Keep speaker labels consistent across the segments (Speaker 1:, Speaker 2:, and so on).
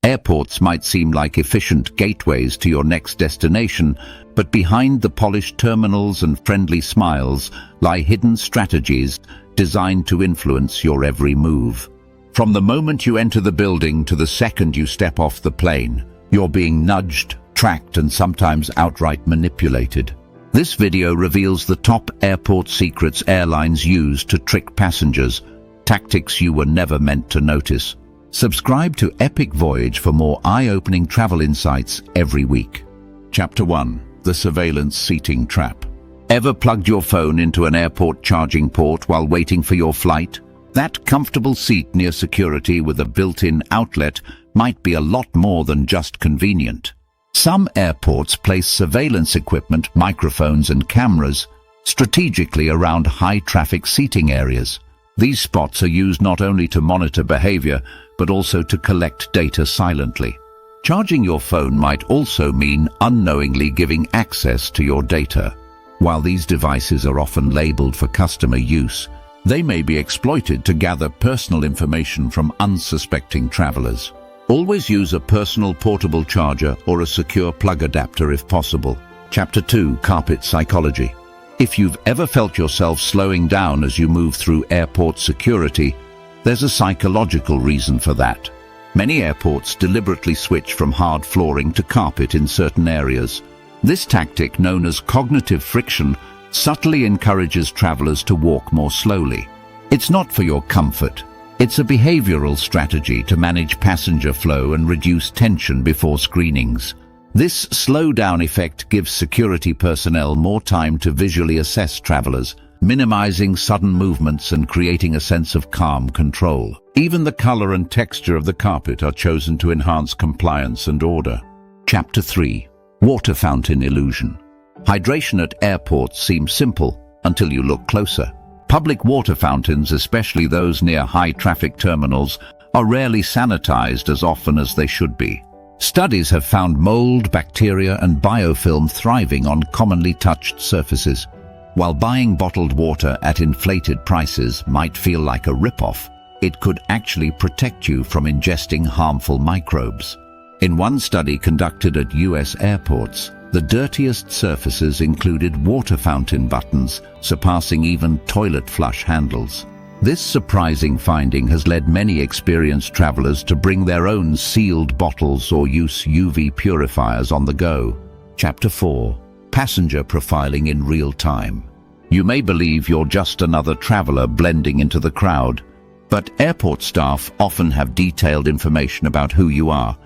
Speaker 1: Airports might seem like efficient gateways to your next destination, but behind the polished terminals and friendly smiles lie hidden strategies designed to influence your every move. From the moment you enter the building to the second you step off the plane, you're being nudged, tracked, and sometimes outright manipulated. This video reveals the top airport secrets airlines use to trick passengers, tactics you were never meant to notice. Subscribe to Epic Voyage for more eye-opening travel insights every week. Chapter 1. The Surveillance Seating Trap. Ever plugged your phone into an airport charging port while waiting for your flight? That comfortable seat near security with a built-in outlet might be a lot more than just convenient. Some airports place surveillance equipment, microphones and cameras strategically around high-traffic seating areas. These spots are used not only to monitor behavior, but also to collect data silently. Charging your phone might also mean unknowingly giving access to your data. While these devices are often labeled for customer use, they may be exploited to gather personal information from unsuspecting travelers. Always use a personal portable charger or a secure plug adapter if possible. Chapter 2. Carpet Psychology. If you've ever felt yourself slowing down as you move through airport security, there's a psychological reason for that. Many airports deliberately switch from hard flooring to carpet in certain areas. This tactic, known as cognitive friction, subtly encourages travelers to walk more slowly. It's not for your comfort. It's a behavioral strategy to manage passenger flow and reduce tension before screenings. This slow-down effect gives security personnel more time to visually assess travelers, minimizing sudden movements and creating a sense of calm control. Even the color and texture of the carpet are chosen to enhance compliance and order. Chapter 3. Water Fountain Illusion. Hydration at airports seems simple until you look closer. Public water fountains, especially those near high-traffic terminals, are rarely sanitized as often as they should be. Studies have found mold, bacteria, and biofilm thriving on commonly touched surfaces. While buying bottled water at inflated prices might feel like a rip-off, it could actually protect you from ingesting harmful microbes. In one study conducted at US airports, the dirtiest surfaces included water fountain buttons, surpassing even toilet flush handles. This surprising finding has led many experienced travelers to bring their own sealed bottles or use UV purifiers on the go. Chapter 4. Passenger Profiling in Real Time. You may believe you're just another traveler blending into the crowd, but airport staff often have detailed information about who you are,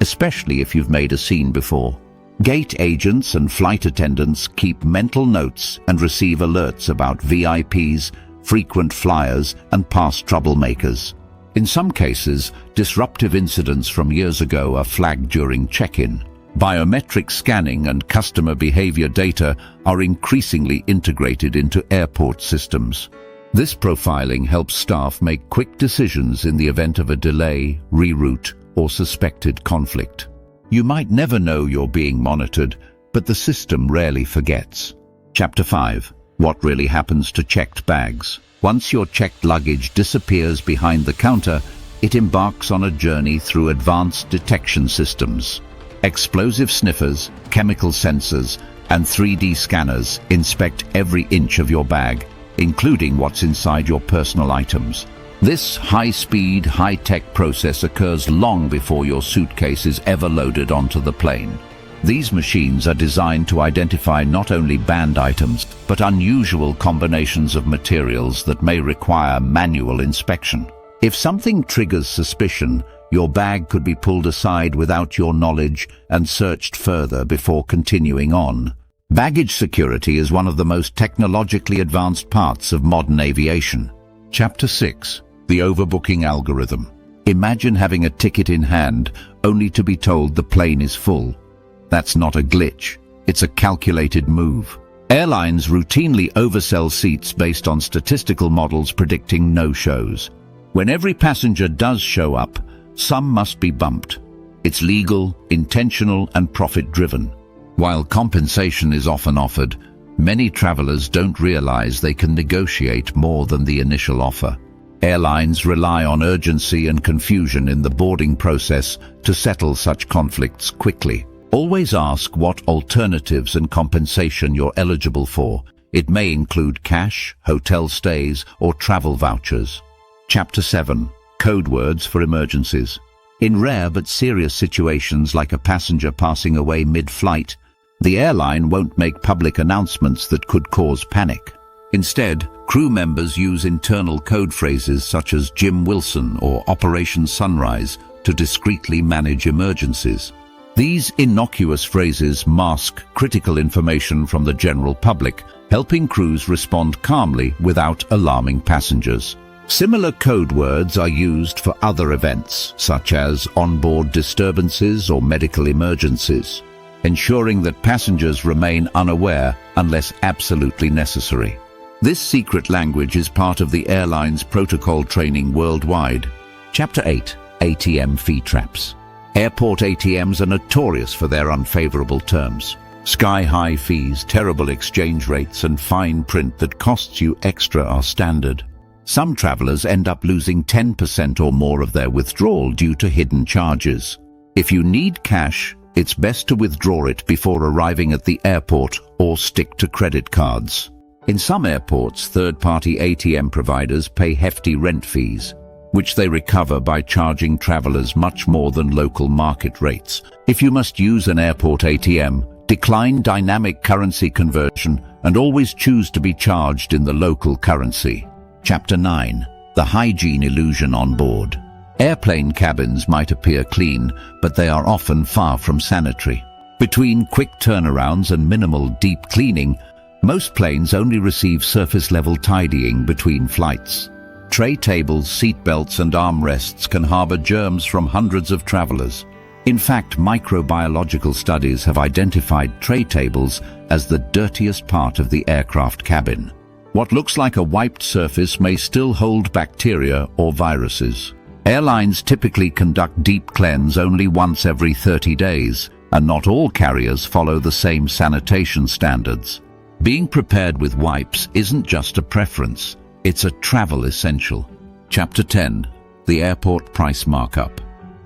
Speaker 1: especially if you've made a scene before. Gate agents and flight attendants keep mental notes and receive alerts about VIPs, frequent flyers, and past troublemakers. In some cases, disruptive incidents from years ago are flagged during check-in. Biometric scanning and customer behavior data are increasingly integrated into airport systems. This profiling helps staff make quick decisions in the event of a delay, reroute, or suspected conflict. You might never know you're being monitored, but the system rarely forgets. Chapter 5. What really happens to checked bags? Once your checked luggage disappears behind the counter, it embarks on a journey through advanced detection systems. Explosive sniffers, chemical sensors, and 3D scanners inspect every inch of your bag, including what's inside your personal items. This high-speed, high-tech process occurs long before your suitcase is ever loaded onto the plane. These machines are designed to identify not only banned items, but unusual combinations of materials that may require manual inspection. If something triggers suspicion, your bag could be pulled aside without your knowledge and searched further before continuing on. Baggage security is one of the most technologically advanced parts of modern aviation. Chapter 6. The Overbooking Algorithm. Imagine having a ticket in hand, only to be told the plane is full. That's not a glitch. It's a calculated move. Airlines routinely oversell seats based on statistical models predicting no-shows. When every passenger does show up, some must be bumped. It's legal, intentional, and profit-driven. While compensation is often offered, many travelers don't realize they can negotiate more than the initial offer. Airlines rely on urgency and confusion in the boarding process to settle such conflicts quickly. Always ask what alternatives and compensation you're eligible for. It may include cash, hotel stays, or travel vouchers. Chapter 7. Code words for emergencies. In rare but serious situations like a passenger passing away mid-flight, the airline won't make public announcements that could cause panic. Instead, crew members use internal code phrases such as Jim Wilson or Operation Sunrise to discreetly manage emergencies. These innocuous phrases mask critical information from the general public, helping crews respond calmly without alarming passengers. Similar code words are used for other events, such as onboard disturbances or medical emergencies, ensuring that passengers remain unaware unless absolutely necessary. This secret language is part of the airline's protocol training worldwide. Chapter 8. ATM Fee Traps. Airport ATMs are notorious for their unfavorable terms. Sky-high fees, terrible exchange rates, and fine print that costs you extra are standard. Some travelers end up losing 10% or more of their withdrawal due to hidden charges. If you need cash, it's best to withdraw it before arriving at the airport or stick to credit cards. In some airports, third-party ATM providers pay hefty rent fees, which they recover by charging travelers much more than local market rates. If you must use an airport ATM, decline dynamic currency conversion and always choose to be charged in the local currency. Chapter 9. The Hygiene Illusion on Board. Airplane cabins might appear clean, but they are often far from sanitary. Between quick turnarounds and minimal deep cleaning, most planes only receive surface-level tidying between flights. Tray tables, seat belts, and armrests can harbor germs from hundreds of travelers. In fact, microbiological studies have identified tray tables as the dirtiest part of the aircraft cabin. What looks like a wiped surface may still hold bacteria or viruses. Airlines typically conduct deep cleans only once every 30 days, and not all carriers follow the same sanitation standards. Being prepared with wipes isn't just a preference, it's a travel essential. Chapter 10. The Airport Price Markup.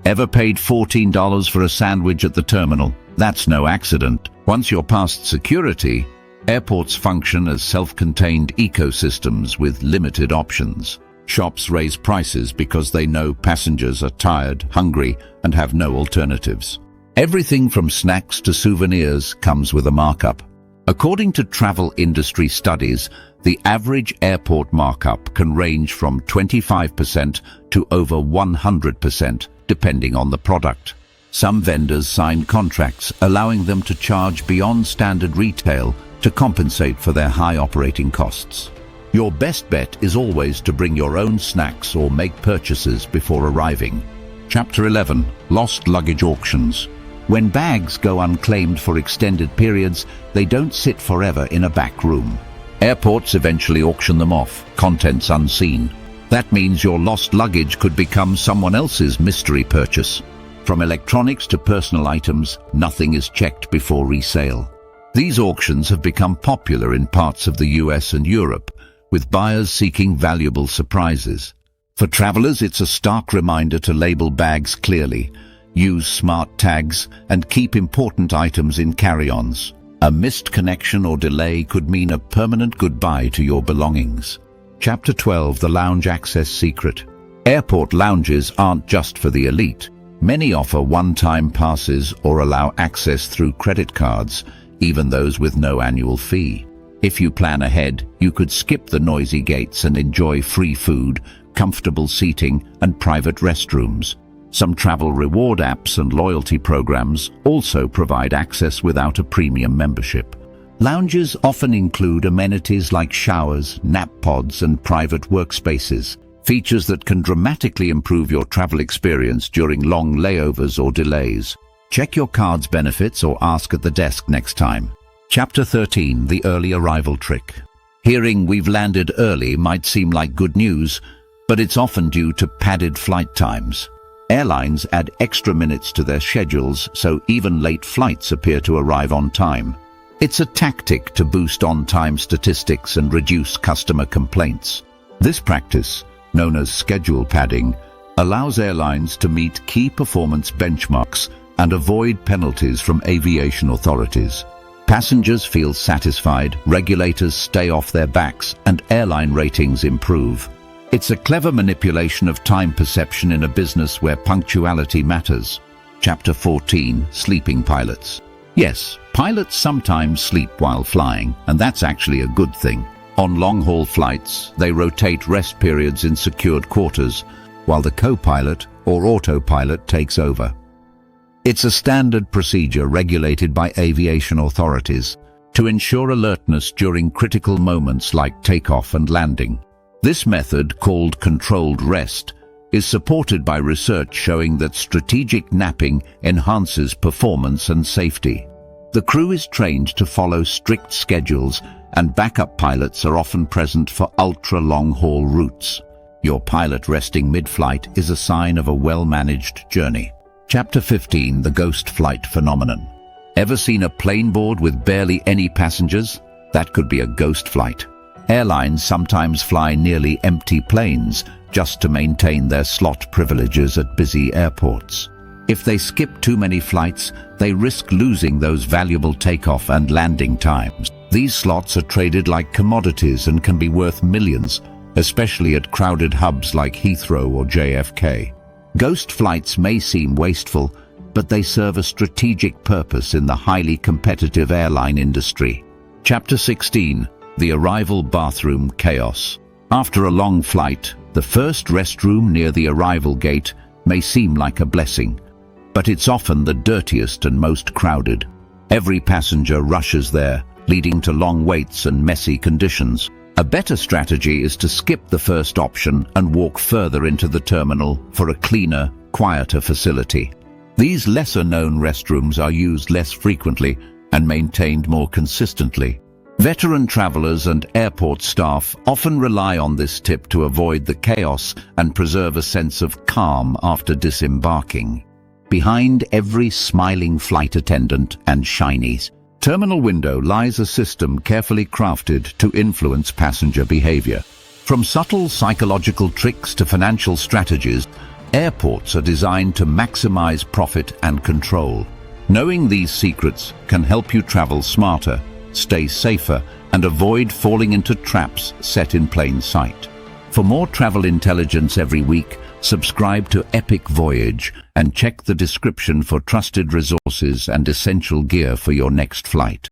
Speaker 1: Ever paid $14 for a sandwich at the terminal? That's no accident. Once you're past security, airports function as self-contained ecosystems with limited options. Shops raise prices because they know passengers are tired, hungry, and have no alternatives. Everything from snacks to souvenirs comes with a markup. According to travel industry studies, the average airport markup can range from 25% to over 100%, depending on the product. Some vendors sign contracts allowing them to charge beyond standard retail to compensate for their high operating costs. Your best bet is always to bring your own snacks or make purchases before arriving. Chapter 11. Lost Luggage Auctions. When bags go unclaimed for extended periods, they don't sit forever in a back room. Airports eventually auction them off, contents unseen. That means your lost luggage could become someone else's mystery purchase. From electronics to personal items, nothing is checked before resale. These auctions have become popular in parts of the US and Europe, with buyers seeking valuable surprises. For travelers, it's a stark reminder to label bags clearly, use smart tags, and keep important items in carry-ons. A missed connection or delay could mean a permanent goodbye to your belongings. Chapter 12. The Lounge Access Secret. Airport lounges aren't just for the elite. Many offer one-time passes or allow access through credit cards, even those with no annual fee. If you plan ahead, you could skip the noisy gates and enjoy free food, comfortable seating, and private restrooms. Some travel reward apps and loyalty programs also provide access without a premium membership. Lounges often include amenities like showers, nap pods, and private workspaces, features that can dramatically improve your travel experience during long layovers or delays. Check your card's benefits or ask at the desk next time. Chapter 13. The Early Arrival Trick. Hearing we've landed early might seem like good news, but it's often due to padded flight times. Airlines add extra minutes to their schedules, so even late flights appear to arrive on time. It's a tactic to boost on-time statistics and reduce customer complaints. This practice, known as schedule padding, allows airlines to meet key performance benchmarks and avoid penalties from aviation authorities. Passengers feel satisfied, regulators stay off their backs, and airline ratings improve. It's a clever manipulation of time perception in a business where punctuality matters. Chapter 14: Sleeping Pilots. Yes, pilots sometimes sleep while flying, and that's actually a good thing. On long-haul flights, they rotate rest periods in secured quarters, while the co-pilot or autopilot takes over. It's a standard procedure regulated by aviation authorities to ensure alertness during critical moments like takeoff and landing. This method, called controlled rest, is supported by research showing that strategic napping enhances performance and safety. The crew is trained to follow strict schedules, and backup pilots are often present for ultra-long-haul routes. Your pilot resting mid-flight is a sign of a well-managed journey. Chapter 15: The Ghost Flight Phenomenon. Ever seen a plane board with barely any passengers? That could be a ghost flight. Airlines sometimes fly nearly empty planes just to maintain their slot privileges at busy airports. If they skip too many flights, they risk losing those valuable takeoff and landing times. These slots are traded like commodities and can be worth millions, especially at crowded hubs like Heathrow or JFK. Ghost flights may seem wasteful, but they serve a strategic purpose in the highly competitive airline industry. Chapter 16: The Arrival Bathroom Chaos. After a long flight, the first restroom near the arrival gate may seem like a blessing, but it's often the dirtiest and most crowded. Every passenger rushes there, leading to long waits and messy conditions. A better strategy is to skip the first option and walk further into the terminal for a cleaner, quieter facility. These lesser-known restrooms are used less frequently and maintained more consistently. Veteran travelers and airport staff often rely on this tip to avoid the chaos and preserve a sense of calm after disembarking. Behind every smiling flight attendant and shiny terminal window lies a system carefully crafted to influence passenger behavior. From subtle psychological tricks to financial strategies, airports are designed to maximize profit and control. Knowing these secrets can help you travel smarter, stay safer, and avoid falling into traps set in plain sight. For more travel intelligence every week, subscribe to Epic Voyage and check the description for trusted resources and essential gear for your next flight.